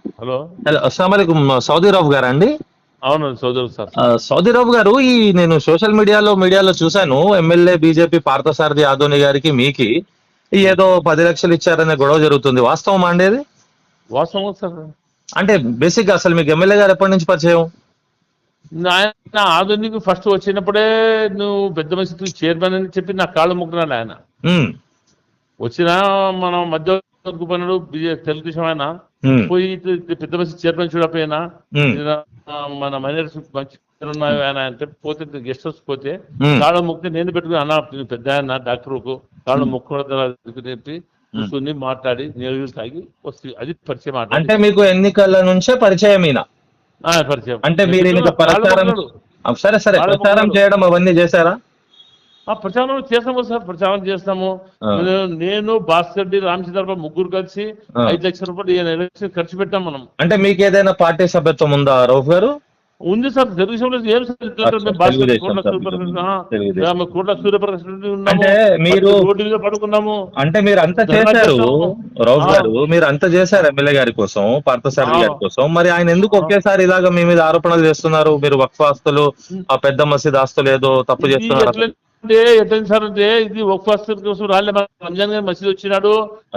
Hello. Hello, అస్సలాముఅలైకుం. సౌదీరావు గారా అండి? అవును సోదరు సార్. సౌదీరావు గారు, నేను సోషల్ మీడియాలో చూశాను, ఎమ్మెల్యే బీజేపీ పార్థసారథి ఆదోని గారికి మీకి ఏదో 10 లక్షలు ఇచ్చారనే గొడవ జరుగుతుంది. వాస్తవమా అండి అది? వాస్తవం సార్. అంటే బేసిక్ గా అసలు మీకు ఎమ్మెల్యే గారు ఎప్పటి నుంచి పరిచయం? ఆయన ఆధునిక ఫస్ట్ వచ్చినప్పుడే నువ్వు పెద్ద మనిషి చైర్మన్ అని చెప్పి నా కాళ్ళు మొక్కున్నాడు ఆయన. ఉమ్, వచ్చిన మనం మధ్య పనుడు తెలుగుదేశం ఆయన ఉమ్, పోయి పెద్ద మనిషి చైర్మన్ చూడకపోయినా ఉమ్, మన మైనారిటీ మంచి ఉన్నాయి ఆయన అంటే పోతే గెస్ట్ హౌస్ పోతే ఉమ్. కాళ్ళ మొక్కితే నేను పెట్టుకుని అన్న పెద్ద ఆయన డాక్టర్కు కాళ్ళ మొక్కడం చెప్పి కూర్చొని మాట్లాడి నీళ్ళు తాగి వస్తుంది. అది పరిచయం మాట. అంటే మీకు ఎన్నికల నుంచే పరిచయం ఈయన? పరిచయం అంటే మీరు ఈయనకి ప్రచారం, సరే సరే, ప్రచారం చేయడం అవన్నీ చేశారా? ప్రచారం చేస్తాము సార్, ప్రచారం చేస్తాము. నేను భాస్కర్ రెడ్డి రామచంద్రబాబు ముగ్గురు కలిసి 5 లక్షల రూపాయలు ఎలక్షన్ ఖర్చు పెట్టాం మనం. అంటే మీకు ఏదైనా పార్టీ సభ్యత్వం ఉందా రౌఫ్ గారు? ఉంది సార్, తెలుగుదేశంలో ఏం కోట్ల సూర్యప్రకాశ్ రెడ్డి అంటే మీరు రోడ్డు మీద పడుకున్నాము. అంటే మీరు అంతా చేశారు రౌఫ్ గారు, మీరు అంతా చేశారు ఎమ్మెల్యే గారి కోసం, పార్థసారథి గారి కోసం. మరి ఆయన ఎందుకు ఒకేసారి ఇలాగా మీ మీద ఆరోపణలు చేస్తున్నారు? మీరు వక్ఫ్ ఆస్తులు, ఆ పెద్ద మసీద్ ఆస్తులు ఏదో తప్పు చేస్తున్నారు ఎట్లా సార్ అంటే ఇది వక్ఫ్ ఆస్తుల కోసం రాలే. రంజాన్ గారి మసీద్ వచ్చినాడు,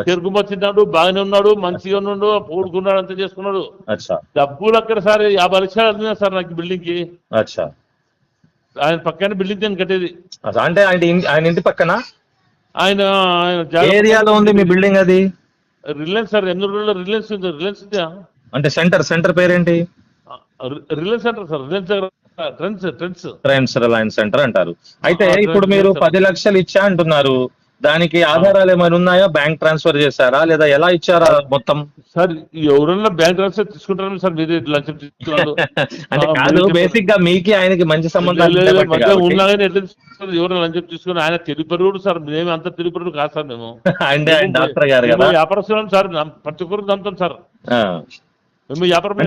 తిరుగుమ తిన్నాడు, బాగానే ఉన్నాడు, మంచిగా ఉన్నాడు, పూడుకున్నాడు, అంతా చేసుకున్నాడు. డబ్బులు అక్కడ సార్ 50 లక్షలు అడిగినారు సార్ నాకు బిల్డింగ్ కి. ఆయన పక్కన బిల్డింగ్ నేను కట్టేది. అంటే ఆయన ఇంటి పక్కన ఆయన ఏరియాలో ఉంది మీ బిల్డింగ్? అది రిలయన్స్ సార్, ఎన్నూరులో రిలయన్స్ ఉంది. రిలయన్స్ ఉంది అంటే సెంటర్ పేరేంటి? Reliance centre sir, Reliance trends Reliance centre అంటారు. అయితే ఇప్పుడు మీరు 10 లక్షలు ఇచ్చా అంటున్నారు, దానికి ఆధారాలు ఏమైనా ఉన్నాయా? బ్యాంక్ ట్రాన్స్ఫర్ చేశారా లేదా ఎలా ఇచ్చారా మొత్తం? సార్ ఎవరన్నా బ్యాంక్ ట్రాన్స్ఫర్ తీసుకుంటారా సార్? మీరు లంచం తీసుకున్నారు అంటే కాదు, బేసిక్ గా మీకి ఆయనకి మంచి సంబంధాలు ఉన్నాయని ఎట్లా ఎవరైనా లంచం తీసుకుని? ఆయన తెలుపరుడు సార్, మేము అంత తెలుపరుడు కాదు సార్. మేము అంటే ఆయన డాక్టర్ గారు కదా, వ్యాపారస్తున్నాం సార్, ప్రతి ఒక్కరు నమ్ముతాం సార్. మేము వ్యాపారం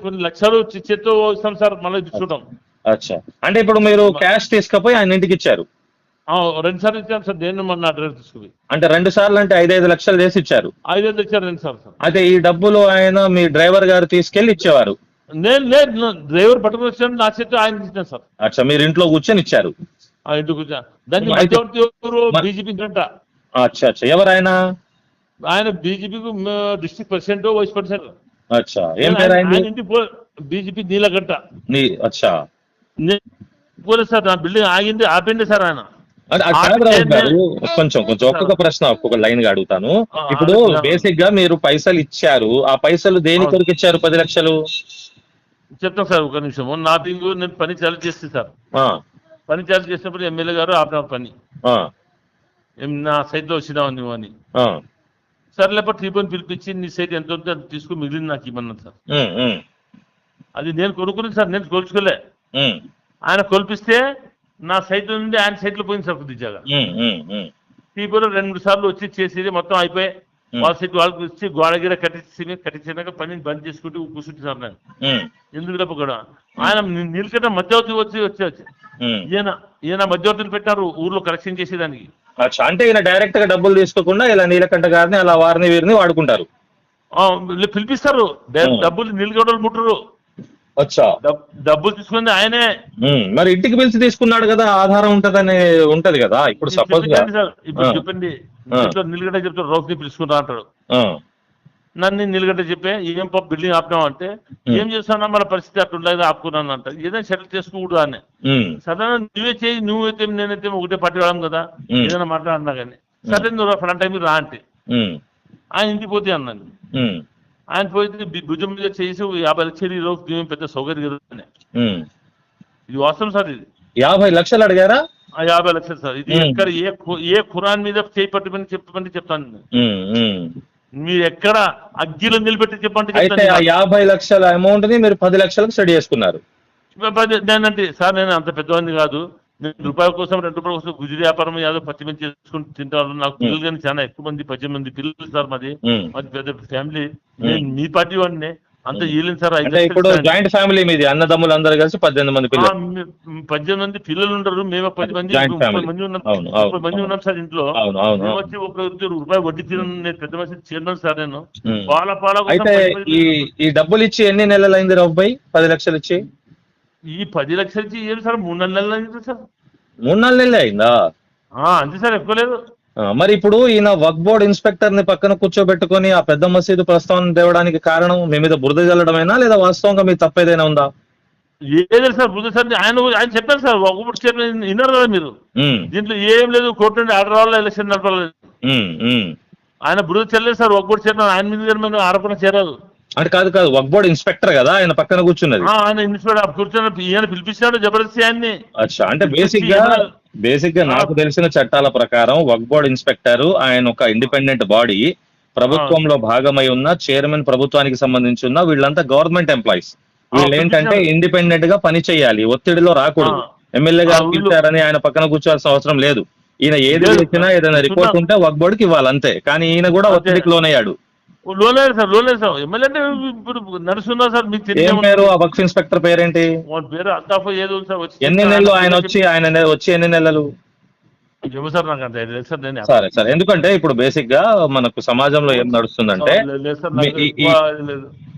కొన్ని లక్షలు చేత్తో ఇస్తాం సార్, మళ్ళీ తీసుకుంటాం. అచ్చా, అంటే ఇప్పుడు మీరు క్యాష్ తీసుకపోయి ఆయన ఇంటికి ఇచ్చారు? 2 సార్లు ఇచ్చాను సార్, నేను మన డ్రైవర్ తీసుకుని. అంటే 2 సార్లు అంటే 5 లక్షలు చేసి ఇచ్చారు? 5 ఇచ్చారు 2 సార్లు సార్. అయితే ఈ డబ్బులు ఆయన మీ డ్రైవర్ గారు తీసుకెళ్లి ఇచ్చేవారు? నేను డ్రైవర్ పట్టుకుని వచ్చాను, నా చేతితో ఆయన ఇచ్చాను సార్. అచ్చా, మీరు ఇంట్లో కూర్చొని ఇచ్చారు? ఇంట్లో కూర్చొని. దాన్ని మధ్యవర్తి ఎవరు? బీజేపీ గంట. అచ్చా అచ్చా, ఎవరు ఆయన? ఆయన బీజేపీకి డిస్ట్రిక్ట్ ప్రెసిడెంట్, వైస్ ప్రెసిడెంట్. అచ్చా, ఏం పేరు ఆయన? బీజేపీ నీలగంట. అచ్చా, పోలేదు సార్, నా బిల్డింగ్ ఆగింది, ఆపిండి సార్ ఆయన. కొంచెం ఒక్కొక్క ప్రశ్న ఒక్కొక్క లైన్ గా అడుగుతాను. ఇప్పుడు బేసిక్ గా మీరు పైసలు ఇచ్చారు, ఆ పైసలు దేని కొరకు ఇచ్చారు 10 లక్షలు? చెప్తాను సార్, ఒక నిమిషం. నేను పని చాలు చేస్తే సార్, పని చాలు చేసినప్పుడు ఎమ్మెల్యే గారు ఆపిన పని, నా సైట్ లో వచ్చినావు నువ్వు అని. సార్ లేకపోతే టీపోని పిలిపించి నీ సైట్ ఎంత ఉంటే అది తీసుకుని మిగిలింది నాకు ఇమ్మన్నాను సార్. అది నేను కొనుక్కుని సార్, నేను కొలుచుకోలే. ఆయన కొలిపిస్తే నా సైట్ నుండి ఆయన సైట్ లో పోయింది సార్ కొద్దిగా. టీపోలో 2-3 సార్లు వచ్చి చేసేది మొత్తం అయిపోయి వాళ్ళ సైట్ వాళ్ళకి వచ్చి గోడగిర కట్టించినాక పని బంద్ చేసుకుంటూ కూర్చుంటే సార్ నేను ఎందుకు రేపు కూడా. ఆయన నీళ్ళకట్ట మధ్యవర్తి వచ్చి ఈయన మధ్యవర్తిని పెట్టారు ఊర్లో కలెక్షన్ చేసేదానికి. అంటే ఈయన డైరెక్ట్ గా డబ్బులు తీసుకోకుండా ఇలా నీలకంఠ గారిని అలా వారిని వీరిని వాడుకుంటారు? పిలిపిస్తారు, డబ్బులు నీళ్ళగొడలు ముట్టరు. డబ్బులు తీసుకుంది ఆయనే. మరి ఇంటికి పిలిచి తీసుకున్నాడు కదా, ఆధారం ఉంటది కదా. ఇప్పుడు సపోజ్ ఇప్పుడు చెప్పండి, నీళ్ళగడ్డ చెప్తారు, రోడ్ని పిలుచుకుంటా అంటాడు. నన్ను నిలగడ్డ చెప్పే ఏం బిల్డింగ్ ఆపినావు అంటే ఏం చేస్తానా మన పరిస్థితి అట్లుండదు ఆపుకున్నాను అంట. ఏదైనా సెటిల్ చేసుకోకూడదు అని. సడన్ నువ్వే చేయి, నువ్వైతే నేనైతే ఒకటే పట్టి రావడం కదా, ఏదైనా మాట్లాడినా కానీ సరే నువ్వు ఫలానా టైం రా అంటే ఆయన ఇంటికి పోతే అన్నాను. ఆయన పోతే భుజం మీద చేసి 50 లక్షలు ఈరోజు పెద్ద సౌకర్యం కదా. ఇది వాస్తవం సార్, ఇది 50 లక్షలు అడిగారా? 50 లక్షలు సార్. ఇది ఎక్కడ ఏ ఖురాన్ మీద చేయి పట్టుమని చెప్పమని చెప్తాను. మీరు ఎక్కడ అగ్గిలో నిలబెట్టి చెప్పండి. 50 లక్షల అమౌంట్ ని మీరు 10 లక్షలకు స్టడీ చేసుకున్నారు? నేనంటే సార్, నేను అంత పెద్దవాడిని కాదు. నేను రూపాయల కోసం 2 రూపాయల కోసం గుజరీ వ్యాపారం ఏదో పత్తి మంది చేసుకుని తింటాను. నాకు పిల్లలు కానీ చాలా ఎక్కువ మంది, 18 మంది పిల్లలు సార్. మాది పెద్ద ఫ్యామిలీ. నేను మీ పార్టీ వాడిని, అంత ఇవ్వలేదు సార్. అంటే ఇప్పుడు జాయింట్ ఫ్యామిలీ మీది, అన్నదమ్ములు అందరూ కలిసి 18 మంది పిల్లలు. 18 మంది పిల్లలు ఉండరు, మేము 10 మంది 30 మంది ఉన్నాం. 30 మంది ఉన్నాం సార్ ఇంట్లో. వచ్చి ఒక రూపాయి వడ్డీ తిన పెద్ద మనిషి చేయడం సార్ నేను పాల. అయితే ఈ డబ్బులు ఇచ్చి ఎన్ని నెలలు అయింది రావు భాయ్? 10 లక్షలు ఇచ్చి ఈ 10 లక్షలు ఇచ్చి ఏం సార్ 3-4 నెలలు అయింది సార్. 3-4 నెలలే అయిందా? అంతే సార్, ఎక్కువ లేదు. మరి ఇప్పుడు ఈయన వక్ఫ్ బోర్డ్ ఇన్స్పెక్టర్ ని పక్కన కూర్చోబెట్టుకుని ఆ పెద్ద మసీదు ప్రస్తావన తేవడానికి కారణం మీ మీద బురద జల్లడమేనా, లేదా వాస్తవంగా మీ తప్పేదైనా ఉందా? ఏదో సార్ బురద సార్, ఆయన చెప్పారు సార్, ఒకప్పుడు స్టేట్మెంట్ విన్నారు కదా మీరు. దీంట్లో ఏం లేదు, కోర్టు నుండి ఆర్డర్ రావాలి, ఎలక్షన్ నడపలేదు. ఆయన బురద చెల్లలేదు సార్, ఒకప్పుడు స్టేట్మెంట్ ఆయన మీద ఆరోపణ చేరాదు. అంటే కాదు వక్ఫ్ బోర్డ్ ఇన్స్పెక్టర్ కదా ఆయన పక్కన కూర్చున్నది. ఆయన ఇన్స్పెక్టర్ కూర్చొని ఈయన పిలిపించాడు జబర్దస్త్ ఆయన్ని. అచ్చా, అంటే బేసిక్ గా నాకు తెలిసిన చట్టాల ప్రకారం వక్ఫ్ బోర్డ్ ఇన్స్పెక్టర్ ఆయన ఒక ఇండిపెండెంట్ బాడీ, ప్రభుత్వంలో భాగమై ఉన్న చైర్మన్, ప్రభుత్వానికి సంబంధించి ఉన్న వీళ్ళంతా గవర్నమెంట్ ఎంప్లాయీస్. వీళ్ళు ఏంటంటే ఇండిపెండెంట్ గా పని చేయాలి, ఒత్తిడిలో రాకూడదు. ఎమ్మెల్యే గారు పిలిచారని ఆయన పక్కన కూర్చోవాల్సిన అవసరం లేదు. ఈయన ఏది ఇచ్చినా ఏదైనా రిపోర్ట్ ఉంటే వక్ఫ్ బోర్డుకి ఇవ్వాలి అంతే. కానీ ఈయన కూడా ఒత్తిడికి లోనయ్యాడు. లోలేదు సార్. ఎమ్మెల్యే అంటే ఇప్పుడు నడుస్తున్నా సార్, మీకు ఏం పేరు ఆ వక్ఫ్ ఇన్స్పెక్టర్ పేరేంటి? పేరు అంతాఫ్ ఏదో సార్. ఎన్ని నెలలు ఆయన వచ్చి ఎన్ని నెలలు? సార్ నాకు అంత లేదు సార్. నేను సరే, ఎందుకంటే ఇప్పుడు బేసిక్ గా మనకు సమాజంలో ఏం నడుస్తుందంటే,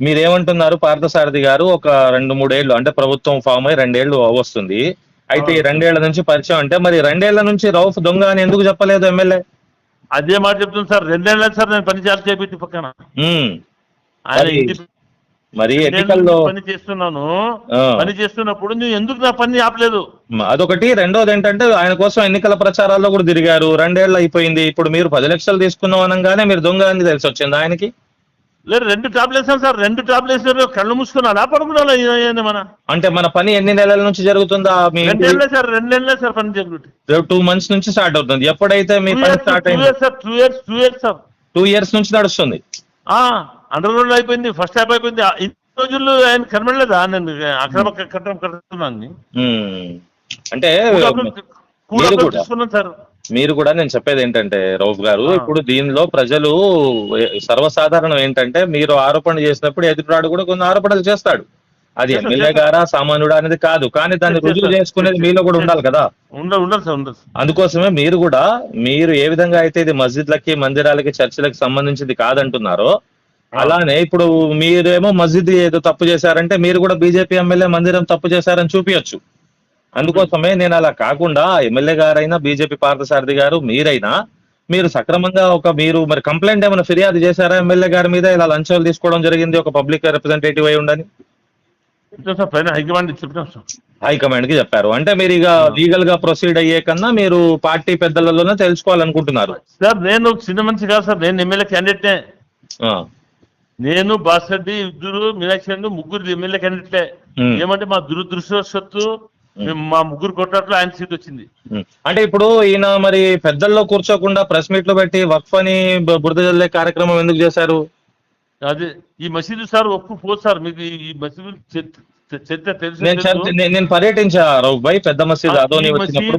మీరేమంటున్నారు, పార్థసారథి గారు ఒక 2-3 ఏళ్ళు అంటే ప్రభుత్వం ఫామ్ అయ్యి 2 ఏళ్ళు వస్తుంది. అయితే ఈ 2 ఏళ్ల నుంచి పరిచయం అంటే, మరి 2 ఏళ్ల నుంచి రౌఫ్ దొంగ అని ఎందుకు చెప్పలేదు ఎమ్మెల్యే? అదే మాట చెప్తుంది సార్, 2 ఏళ్ళ సార్ నేను పని చేపెట్టి పక్కన. మరి ఎన్నికల్లో పని చేస్తున్నప్పుడు నువ్వు ఎందుకు నా పని ఆపలేదు? అదొకటి. రెండోది ఏంటంటే, ఆయన కోసం ఎన్నికల ప్రచారాల్లో కూడా తిరిగారు. 2 ఏళ్ళు అయిపోయింది. ఇప్పుడు మీరు 10 లక్షలు తీసుకున్నాం అనగానే మీరు దొంగ అని తెలిసి వచ్చింది ఆయనకి? లేదు, 2 టాబ్లు వేసాం సార్. 2 టాబ్లు వేసారు, కళ్ళు మూసుకున్నాడా పడుకున్నా? మన అంటే మన పని ఎన్ని నెలల నుంచి జరుగుతుందా? 2 ఏళ్ళే సార్. 2 ఏళ్ళే సార్ పని జరుగుతుంది. 2 months నుంచి స్టార్ట్ అవుతుంది. ఎప్పుడైతే మీ పని స్టార్ట్ అయింది? 2 years సార్. 2 years నుంచి నడుస్తుంది. అండర్ గ్రౌండ్ అయిపోయింది, ఫస్ట్ హ్యాప్ అయిపోయింది. ఇన్ని రోజుల్లో ఆయన కనబడలేదా నేను అక్రమ కట్టడం కడుతున్నాను అంటే? తీసుకున్నాను సార్. మీరు కూడా నేను చెప్పేది ఏంటంటే రౌఫ్ గారు, ఇప్పుడు దీనిలో ప్రజలు సర్వసాధారణం ఏంటంటే, మీరు ఆరోపణ చేసినప్పుడు ఎదుటివాడు కూడా కొన్ని ఆరోపణలు చేస్తాడు. అది ఎమ్మెల్యే గారా సామాన్యుడా అనేది కాదు, కానీ దాన్ని రుజువు చేసుకునేది మీలో కూడా ఉండాలి కదా. అందుకోసమే మీరు ఏ విధంగా అయితే ఇది మస్జిద్లకి, మందిరాలకి, చర్చిలకి సంబంధించింది కాదంటున్నారో, అలానే ఇప్పుడు మీరేమో మస్జిద్ ఏదో తప్పు చేశారంటే, మీరు కూడా బీజేపీ ఎమ్మెల్యే మందిరం తప్పు చేశారని చూపించచ్చు. అందుకోసమే నేను అలా కాకుండా, ఎమ్మెల్యే గారైనా, బీజేపీ పార్థసారథి గారు మీరైనా, మీరు సక్రమంగా మీరు మరి కంప్లైంట్ ఏమైనా ఫిర్యాదు చేశారా ఎమ్మెల్యే గారి మీద, ఇలా లంచాలు తీసుకోవడం జరిగింది ఒక పబ్లిక్ రిప్రజెంటేటివ్ అయి ఉండని? హైకమాండ్ కి చెప్పారు. అంటే మీరు ఇక లీగల్ గా ప్రొసీడ్ అయ్యే కన్నా మీరు పార్టీ పెద్దలలోనే తెలుసుకోవాలనుకుంటున్నారు. సార్ నేను చిన్న మనిషి కాదు సార్, నేను ఎమ్మెల్యే క్యాండిడేట్నే. నేను బాసరెడ్డి, ఇద్దరు మీనాక్షి, 3 ఎమ్మెల్యే క్యాండిడేట్లే. ఏమంటే మా దురదృష్టవశాత్తు మా 3 కొట్టాట్లో ఆయన సీట్ వచ్చింది. అంటే ఇప్పుడు ఈయన మరి పెద్దల్లో కూర్చోకుండా ప్రెస్ మీట్ లో పెట్టి వక్ఫ్ అని బురద జల్లే కార్యక్రమం ఎందుకు చేశారు? అదే ఈ మసీదు సార్ ఒప్పుకోదు సార్. మీకు ఈ మసీదు చరిత్ర తెలుసు. నేను పర్యటించా రౌఫ్ భాయ్, పెద్ద మసీదు అదోని వచ్చినప్పుడు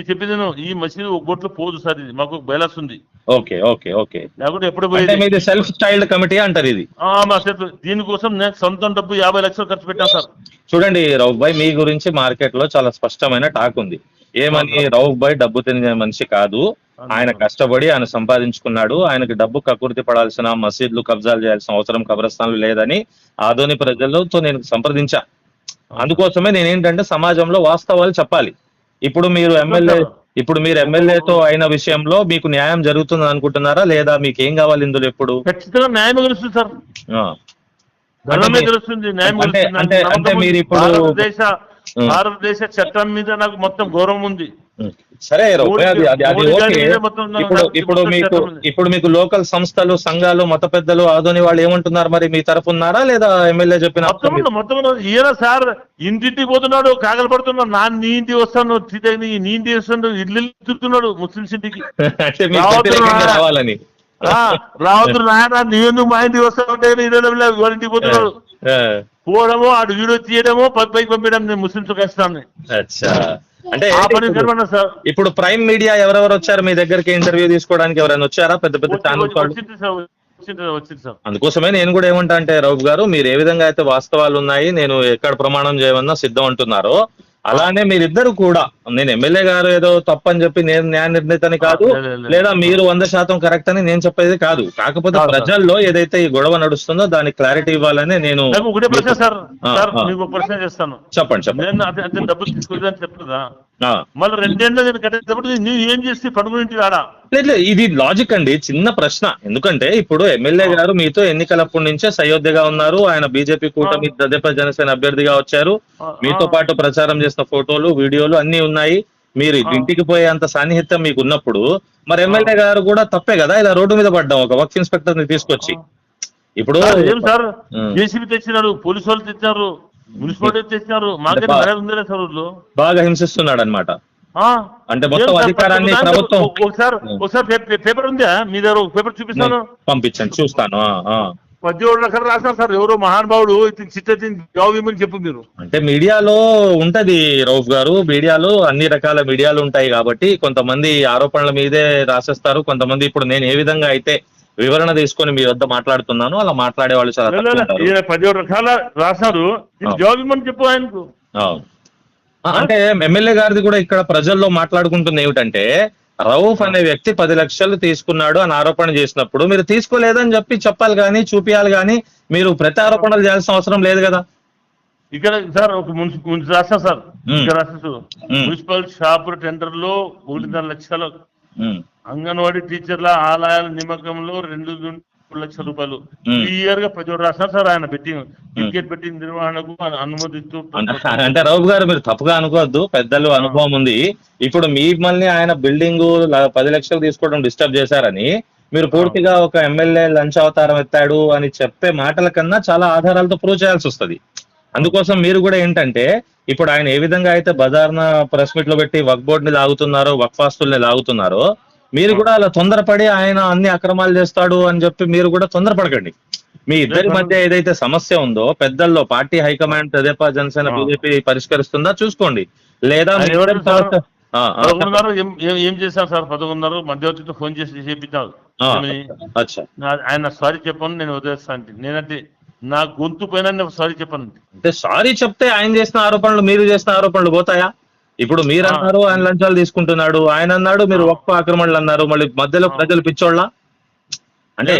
చెప్పింది. ఈ మసీదు ఒక బోట్లో పోదు సార్, ఇది మాకు బయలాస్ ఉంది. ఓకే. లేకుంటే ఎప్పుడు పోయింది. సెల్ఫ్ స్టైల్డ్ కమిటీ అంటారు ఇది. దీనికోసం నేను సొంతం డబ్బు 50 లక్షలు ఖర్చు పెట్టాను సార్. చూడండి రౌఫ్ భాయ్, మీ గురించి మార్కెట్ లో చాలా స్పష్టమైన టాక్ ఉంది. ఏమని? రౌఫ్ భాయ్ డబ్బు తినే మనిషి కాదు, ఆయన కష్టపడి ఆయన సంపాదించుకున్నాడు, ఆయనకి డబ్బు కకుర్తి పడాల్సిన, మసీద్లు కబ్జాలు చేయాల్సిన అవసరం, కబ్రస్థాన్లు లేదని ఆదోని ప్రజలతో నేను సంప్రదించా. అందుకోసమే నేనేంటంటే సమాజంలో వాస్తవాలు చెప్పాలి. ఇప్పుడు మీరు ఎమ్మెల్యేతో అయిన విషయంలో మీకు న్యాయం జరుగుతుంది అనుకుంటున్నారా, లేదా మీకు ఏం కావాలి ఇందులో? ఎప్పుడు ఖచ్చితంగా న్యాయం తెలుస్తుంది సార్. తెలుస్తుంది న్యాయం. అంటే మీరు ఇప్పుడు భారతదేశ చట్టం మీద నాకు మొత్తం గౌరవం ఉంది. సరే ఇప్పుడు మీకు లోకల్ సంస్థలు, సంఘాలు, మత పెద్దలు, ఆదోని వాళ్ళు ఏమంటున్నారు మరి? మీ తరఫు ఉన్నారా, లేదా ఎమ్మెల్యే చెప్పిన? మొత్తం ఈయన సార్ ఇంటింటికి పోతున్నాడు, కాగలు పడుతున్నాడు. నీ ఇంటికి వస్తాను, నీ ఇంటికి వస్తాను, ఇల్లు తిరుగుతున్నాడు ముస్లింస్ ఇంటికి. రావాలని రావద్దు నాయన, నీవెందుకు మా ఇంటికి వస్తావుంటే ఇంటికి పోతున్నాడు. పోవడము, ఆడు వీడియో తీయడము, పైకి పంపించడం. నేను ముస్లింస్ వేస్తాను. అంటే ఇప్పుడు ప్రైమ్ మీడియా ఎవరెవరు వచ్చారు మీ దగ్గరికి ఇంటర్వ్యూ తీసుకోవడానికి? ఎవరైనా వచ్చారా? పెద్ద పెద్ద ఛానల్స్ వచ్చింది సార్. అందుకోసమే నేను కూడా ఏమంటా అంటే రౌఫ్ గారు, మీరు ఏ విధంగా అయితే వాస్తవాలు ఉన్నాయి, నేను ఎక్కడ ప్రమాణం చేయమన్నా సిద్ధం అంటున్నారో, అలానే మీరిద్దరు కూడా, నేను ఎమ్మెల్యే గారు ఏదో తప్పని చెప్పి నేను న్యాయ నిర్ణీతని కాదు, లేదా మీరు 100% కరెక్ట్ అని నేను చెప్పేది కాదు. కాకపోతే ప్రజల్లో ఏదైతే ఈ గొడవ నడుస్తుందో దానికి క్లారిటీ ఇవ్వాలని నేను. ఒకటే ప్రశ్న సార్, మీకు ఒక ప్రశ్న చేస్తాను. చెప్పండి. నేను అదే డబ్బులు తీసుకుందని చెప్తుందా, మళ్ళీ 2 ఏళ్ళు నేను కట్టేటప్పుడు నువ్వు ఏం చేసి పడుకుని ఆడా? లేదు, ఇది లాజిక్ అండి, చిన్న ప్రశ్న. ఎందుకంటే ఇప్పుడు ఎమ్మెల్యే గారు మీతో ఎన్నికలప్పటి నుంచే సయోధ్యగా ఉన్నారు. ఆయన బీజేపీ కూటమి తెదేపా జనసేన అభ్యర్థిగా వచ్చారు. మీతో పాటు ప్రచారం చేసిన ఫోటోలు, వీడియోలు అన్ని ఉన్నాయి. మీరు ఇంటికి పోయేంత సాన్నిహిత్యం మీకు ఉన్నప్పుడు మరి ఎమ్మెల్యే గారు కూడా తప్పే కదా ఇలా రోడ్డు మీద పడ్డాం ఒక వర్క్ ఇన్స్పెక్టర్ ని తీసుకొచ్చి. ఇప్పుడు ఏం సార్, జేసీబీ తెచ్చినారు, పోలీసు వాళ్ళు తెచ్చినారు, మున్సిపాలిటీ తెచ్చినారు, మాకే ఉందే సార్ బాగా హింసిస్తున్నాడు అనమాట. అంటే మొత్తం అధికారాన్ని ప్రభుత్వం. ఒకసారి పేపర్ ఉందా మీ దగ్గర? పేపర్ చూపిస్తాను, పంపించండి, చూస్తాను. 17 రకాలు రాశారు సార్. ఎవరో మహానుభావుడు చిట్టని చెప్పు మీరు. అంటే మీడియాలో ఉంటది రౌఫ్ గారు, మీడియాలో అన్ని రకాల మీడియాలు ఉంటాయి కాబట్టి కొంతమంది ఆరోపణల మీదే రాసేస్తారు, కొంతమంది ఇప్పుడు నేను ఏ విధంగా అయితే వివరణ తీసుకొని మీ వద్ద మాట్లాడుతున్నాను అలా మాట్లాడే వాళ్ళు చాలా. 17 రకాల రాశారు, జవాబు ఇవ్వమని చెప్పు ఆయనకు. అంటే ఎమ్మెల్యే గారిది కూడా ఇక్కడ ప్రజల్లో మాట్లాడుకుంటుంది ఏమిటంటే, రౌఫ్ అనే వ్యక్తి 10 లక్షలు తీసుకున్నాడు అని ఆరోపణ చేసినప్పుడు మీరు తీసుకోలేదని చెప్పాలి కానీ, చూపియాలి కానీ, మీరు ప్రతి ఆరోపణలు చేయాల్సిన అవసరం లేదు కదా. ఇక్కడ సార్ ఒక రాష్ట్రం సార్, ఇక్కడ రాష్ట్ర మున్సిపల్ షాపుల టెండర్ లో 1.5 లక్షలు, అంగన్వాడీ టీచర్ల ఆలయాల నియామకంలో 2 లక్షల రూపాయలు క్లియర్ గా 17 రాష్ట్రాలు సార్ ఆయన బెట్టింగ్, క్రికెట్ బెట్టింగ్ నిర్వహణకు అనుమతిస్తూ. అంటే రౌఫ్ గారు మీరు తప్పుగా అనుకోవద్దు, పెద్దలు అనుభవం ఉంది. ఇప్పుడు మిమ్మల్ని ఆయన బిల్డింగ్ 10 లక్షలు తీసుకోవడం డిస్టర్బ్ చేశారని మీరు పూర్తిగా ఒక ఎమ్మెల్యే లంచ్ అవతారం ఎత్తాడు అని చెప్పే మాటల కన్నా చాలా ఆధారాలతో ప్రూవ్ చేయాల్సి వస్తుంది. అందుకోసం మీరు కూడా ఏంటంటే, ఇప్పుడు ఆయన ఏ విధంగా అయితే బజార్న ప్రెస్ మీట్ లో పెట్టి వక్ఫ్ బోర్డుని లాగుతున్నారో, వక్ఫ్ ఆస్తుల్ని లాగుతున్నారో, మీరు కూడా అలా తొందరపడి ఆయన అన్ని అక్రమాలు చేస్తాడు అని చెప్పి మీరు కూడా తొందరపడకండి. మీ ఇద్దరి మధ్య ఏదైతే సమస్య ఉందో పెద్దల్లో పార్టీ హైకమాండ్ తెదేపా జనసేన బీజేపీ పరిష్కరిస్తుందా చూసుకోండి, లేదా ఏం చేశాను సార్ 11:30 మధ్యవర్తితో ఫోన్ చేసి చేపించారు. ఆయన సారీ చెప్పను, నేను వదిలేస్తాను. నేనంటే నా గొంతు పైన సారీ చెప్పను. అంటే సారీ చెప్తే ఆయన చేసిన ఆరోపణలు మీరు చేసిన ఆరోపణలు పోతాయా? ఇప్పుడు మీరు అన్నారు ఆయన లంచాలు తీసుకుంటున్నాడు, ఆయన అన్నాడు మీరు వక్ఫ్ ఆక్రమణలు అన్నారు, మళ్ళీ మధ్యలో ప్రజలు పిచ్చోళ్ళ. అంటే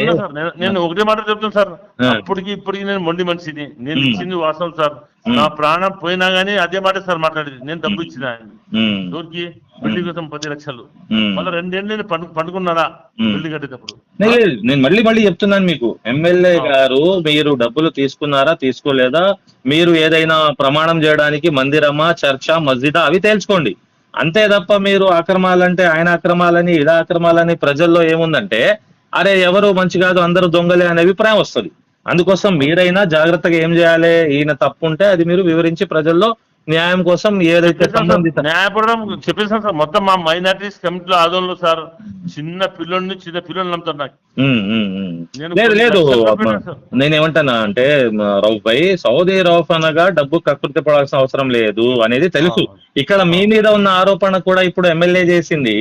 నేను ఒకటే మాట చెప్తాను సార్, అప్పటికి ఇప్పటికి నేను మొండి మనిషిని, నేను ఇచ్చింది వాస్తవం సార్. నా ప్రాణం పోయినా గానీ అదే మాట సార్ మాట్లాడేది. నేను డబ్బు ఇచ్చిన ఎవరికి? బిల్డింగ్ కోసం 10 లక్షలు, మళ్ళీ 2 ఏళ్ళు నేను పండుకున్నారా బిల్డింగ్ కట్టేటప్పుడు? నేను మళ్ళీ చెప్తున్నాను మీకు, ఎమ్మెల్యే గారు మీరు డబ్బులు తీసుకున్నారా తీసుకోలేదా, మీరు ఏదైనా ప్రమాణం చేయడానికి మందిరమా, చర్చా, మస్జిదా అవి తేల్చుకోండి. అంతే తప్ప మీరు అక్రమాలంటే ఆయన అక్రమాలని, ఇలా అక్రమాలని ప్రజల్లో ఏముందంటే, అరే ఎవరు మంచి కాదు అందరూ దొంగలే అనే అభిప్రాయం వస్తుంది. అందుకోసం మీరైనా జాగ్రత్తగా ఏం చేయాలి, ఈయన తప్పు ఉంటే అది మీరు వివరించి ప్రజల్లో న్యాయం కోసం ఏదైతే సంబంధిత న్యాయపడడం చెప్పేసాను సార్. మొత్తం మా మైనారిటీస్ కమిటీలో ఆదోళనలో సార్ చిన్న పిల్లల్ని నమ్ముతారు నాకు. లేదు నేనేమంటానా అంటే రౌఫ్ భాయ్, సౌదీ రౌఫ్ అనగా డబ్బు కకృతి పడాల్సిన అవసరం లేదు అనేది తెలుసు. ఇక్కడ మీ మీద ఉన్న ఆరోపణ కూడా ఇప్పుడు ఎమ్మెల్యే చేసింది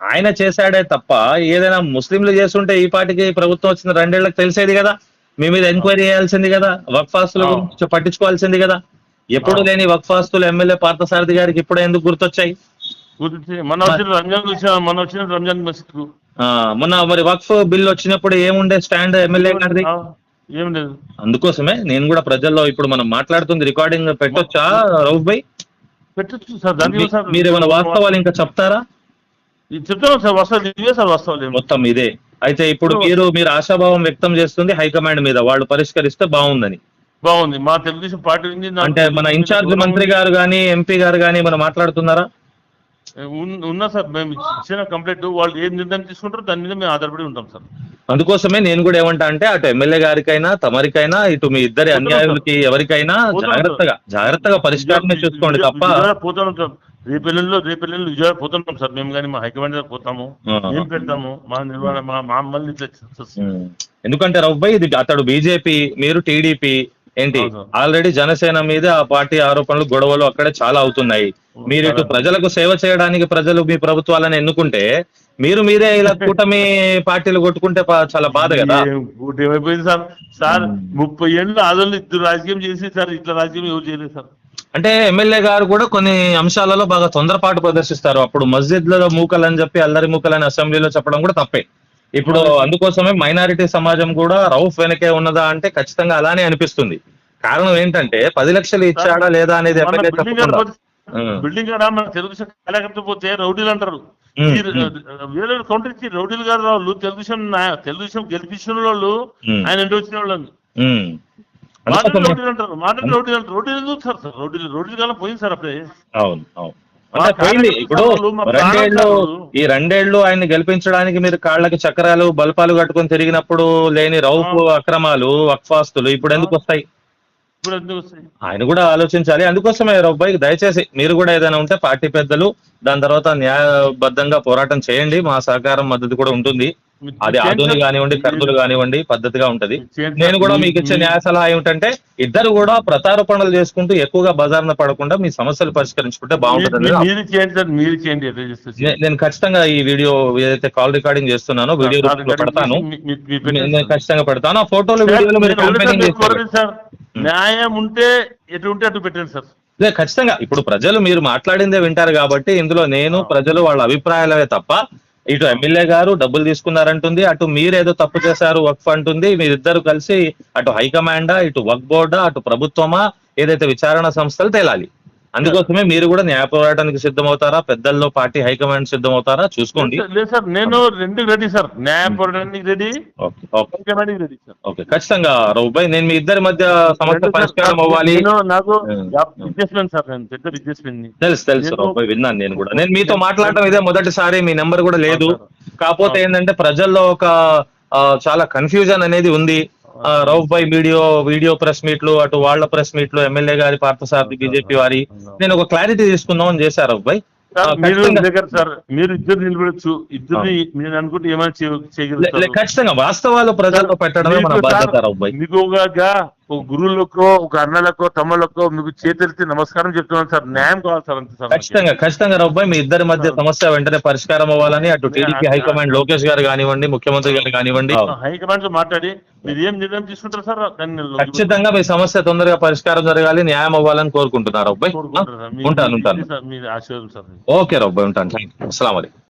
ఆయన చేశాడే తప్ప, ఏదైనా ముస్లింలు చేస్తుంటే ఈ పాటికి ప్రభుత్వం వచ్చిన 2 ఏళ్లకు తెలిసేది కదా, మీ మీద ఎంక్వైరీ చేయాల్సింది కదా, వక్ఫ్ ఆస్తుల గురించి పట్టించుకోవాల్సింది కదా. ఎప్పుడు లేని వక్ఫ్ ఆస్తులు ఎమ్మెల్యే పార్థసారథి గారికి ఇప్పుడు ఎందుకు గుర్తొచ్చాయి? మొన్న మరి వక్ఫ్ బిల్ వచ్చినప్పుడు ఏముండే స్టాండ్ ఎమ్మెల్యే గారిది? ఏం లేదు. అందుకోసమే నేను కూడా ప్రజల్లో ఇప్పుడు మనం మాట్లాడుతుంది రికార్డింగ్ పెట్టొచ్చా రౌఫ్ భాయ్? పెట్టొచ్చు సార్. మీరు ఏమైనా వాస్తవాలు ఇంకా చెప్తారా? చెప్తాను సార్, వాస్తవాలు మొత్తం ఇదే. అయితే ఇప్పుడు మీరు ఆశాభావం వ్యక్తం చేస్తుంది హైకమాండ్ మీద, వాళ్ళు పరిష్కరిస్తే బాగుందని. బాగుంది. మా తెలుగుదేశం పార్టీ అంటే మన ఇన్ఛార్జ్ మంత్రి గారు కానీ ఎంపీ గారు కానీ మనం మాట్లాడుతున్నారా? ఉన్నా సార్, మేము ఇచ్చిన కంప్లైంట్ వాళ్ళు ఏం నిర్ణయం తీసుకుంటారో దాని మీద మేము ఆధారపడి ఉంటాం సార్. అందుకోసమే నేను కూడా ఏమంటా అంటే, అటు ఎమ్మెల్యే గారికైనా తమరికైనా, ఇటు మీ ఇద్దరి అన్యాయులకి ఎవరికైనా జాగ్రత్తగా పరిష్కారమే చూసుకోండి తప్ప. పోతాం సార్, రేపెల్లులో విజయవాడ పోతున్నాం సార్ మేము, కానీ మా హైకమాండ్ దగ్గర పోతాము, ఏం పెడతాము మా నిర్వహణ మమ్మల్ని. ఎందుకంటే రౌఫ్ భాయ్ ఇది అతడు బీజేపీ, మీరు టీడీపీ ఏంటి, ఆల్రెడీ జనసేన మీద ఆ పార్టీ ఆరోపణలు గొడవలు అక్కడే చాలా అవుతున్నాయి. మీరు ఇటు ప్రజలకు సేవ చేయడానికి ప్రజలు మీ ప్రభుత్వాలను ఎన్నుకుంటే మీరే ఇలా కూటమి పార్టీలు కొట్టుకుంటే చాలా బాధ కదా. ఏమైపోయింది సార్? సార్ 30 ఏళ్ళు ఆదోళ్ళు ఇద్దరు రాజకీయం చేసి సార్ ఇట్లా రాజకీయం ఎవరు చేయలేదు సార్. అంటే ఎమ్మెల్యే గారు కూడా కొన్ని అంశాలలో బాగా తొందరపాటు ప్రదర్శిస్తారు. అప్పుడు మస్జిద్లలో మూకలు అని చెప్పి అల్లరి మూకలని అసెంబ్లీలో చెప్పడం కూడా తప్పే. ఇప్పుడు అందుకోసమే మైనారిటీ సమాజం కూడా రౌఫ్ వెనకే ఉన్నదా అంటే ఖచ్చితంగా అలానే అనిపిస్తుంది. కారణం ఏంటంటే 10 లక్షలు ఇచ్చాడా లేదా అనేది ఎమ్మెల్యే బిల్డింగ్ కాడ మన తెలుగుదేశం కార్యకర్త పోతే రౌడీలు అంటారు. వేరే కౌంటర్ ఇచ్చి రౌడీలు గారు వాళ్ళు తెలుగుదేశం గెలిపించిన వాళ్ళు ఆయన ఇంటి వచ్చిన వాళ్ళని రౌడీలు అంటారు. రౌడీలు అంటారు. రౌడీలు ఎందుకు సార్? రౌడీలు కాలం పోయింది సార్ అప్పుడే. అవును అవును పోయింది. ఇప్పుడు ఈ 2 ఏళ్ళు ఆయన్ని గెలిపించడానికి మీరు కాళ్ళకి చక్రాలు బల్పాలు కట్టుకొని తిరిగినప్పుడు లేని రౌఫ్ అక్రమాలు వక్ఫాస్తులు ఇప్పుడు ఎందుకు వస్తాయి? ఆయన కూడా ఆలోచించాలి. అందుకోసమే రౌఫ్భాయ్ దయచేసి మీరు కూడా ఏదైనా ఉంటే పార్టీ పెద్దలు దాని తర్వాత న్యాయబద్ధంగా పోరాటం చేయండి. మా సహకారం మద్దతు కూడా ఉంటుంది. అది ఆధుని కానివ్వండి కర్దులు కానివ్వండి పద్ధతిగా ఉంటది. నేను కూడా మీకు ఇచ్చే న్యాయ సలహా ఏమిటంటే ఇద్దరు కూడా ప్రతారోపణలు చేసుకుంటూ ఎక్కువగా బజార్న పడకుండా మీ సమస్యలు పరిష్కరించుకుంటే బాగుంటుంది. నేను ఖచ్చితంగా ఈ వీడియో ఏదైతే కాల్ రికార్డింగ్ చేస్తున్నానో వీడియో రూపంలో పెడతాను. నేను ఖచ్చితంగా పెడతాను. ఆ ఫోటోలు వీడియోలు మీరు కంపెనీ న్యాయం ఉంటే ఎటు ఉంటే అటు పెట్టండి సార్. ఖచ్చితంగా ఇప్పుడు ప్రజలు మీరు మాట్లాడిందే వింటారు కాబట్టి ఇందులో నేను ప్రజలు వాళ్ళ అభిప్రాయాలే తప్ప ఇటు ఎమ్మెల్యే గారు డబ్బులు తీసుకున్నారంటుంది, అటు మీరేదో తప్పు చేశారు వక్ఫ్ అంటుంది. మీరిద్దరు కలిసి అటు హైకమాండా ఇటు వక్ఫ్ బోర్డా అటు ప్రభుత్వమా ఏదైతే విచారణ సంస్థలు తేలాలి. అందుకోసమే మీరు కూడా న్యాయ పోరాటానికి సిద్ధమవుతారా? పెద్దల్లో పార్టీ హైకమాండ్ సిద్ధమవుతారా? చూసుకోండి. లేదు సార్, నేను రెండు రెడీ సార్. న్యాయ పోరాటానికి రెడీ, రెడీ సార్. ఓకే ఖచ్చితంగా రౌఫ్భాయ్ నేను మీ ఇద్దరి మధ్య సమస్య పరిష్కారం అవ్వాలి. నాకు బిజినెస్ మ్యాన్ సార్, నేను పెద్ద బిజినెస్ మ్యాన్. తెలుసు రౌఫ్భాయ్, విన్నాను నేను కూడా. నేను మీతో మాట్లాడటం ఇదే మొదటిసారి. మీ నెంబర్ కూడా లేదు. కాకపోతే ఏంటంటే ప్రజల్లో ఒక చాలా కన్ఫ్యూజన్ అనేది ఉంది. రౌఫ్భాయ్ వీడియో ప్రెస్ మీట్లు అటు వాళ్ళ ప్రెస్ మీట్లు ఎమ్మెల్యే గారి పార్థసారథి బీజేపీ వారి నేను ఒక క్లారిటీ తీసుకుందాం అని చేశారు రౌఫ్భాయ్. మీరు ఇద్దరు నిలబడచ్చు, ఇద్దరిని నేను అనుకుంటే ఏమైనా చేయగలుగుతారు. ఖచ్చితంగా వాస్తవాలు ప్రజల్లో పెట్టడమే మన బాధ్యత రౌఫ్భాయ్. మీకు ఒక గురువులకో ఒక అన్నలకో తమ్ముళ్ళకో మీకు చేతులెత్తి నమస్కారం చెప్తున్నాను సార్. న్యాయం కావాలి సార్, అంతే సార్. ఖచ్చితంగా రౌఫ్భాయ్ మీ ఇద్దరి మధ్య సమస్య వెంటనే పరిష్కారం అవ్వాలని అటు టీడీపీ హైకమాండ్ లోకేష్ గారు కానివ్వండి, ముఖ్యమంత్రి గారు కానివ్వండి, హైకమాండ్ తో మాట్లాడి మీరు ఏం నిర్ణయం తీసుకుంటారు సార్? ఖచ్చితంగా మీ సమస్య తొందరగా పరిష్కారం జరగాలి, న్యాయం అవ్వాలని కోరుకుంటున్నారు రౌఫ్భాయ్. ఉంటాను. మీ ఆశీర్వాదం సార్. ఓకే రౌఫ్భాయ్, ఉంటాను. అస్సలాము అలైకుం.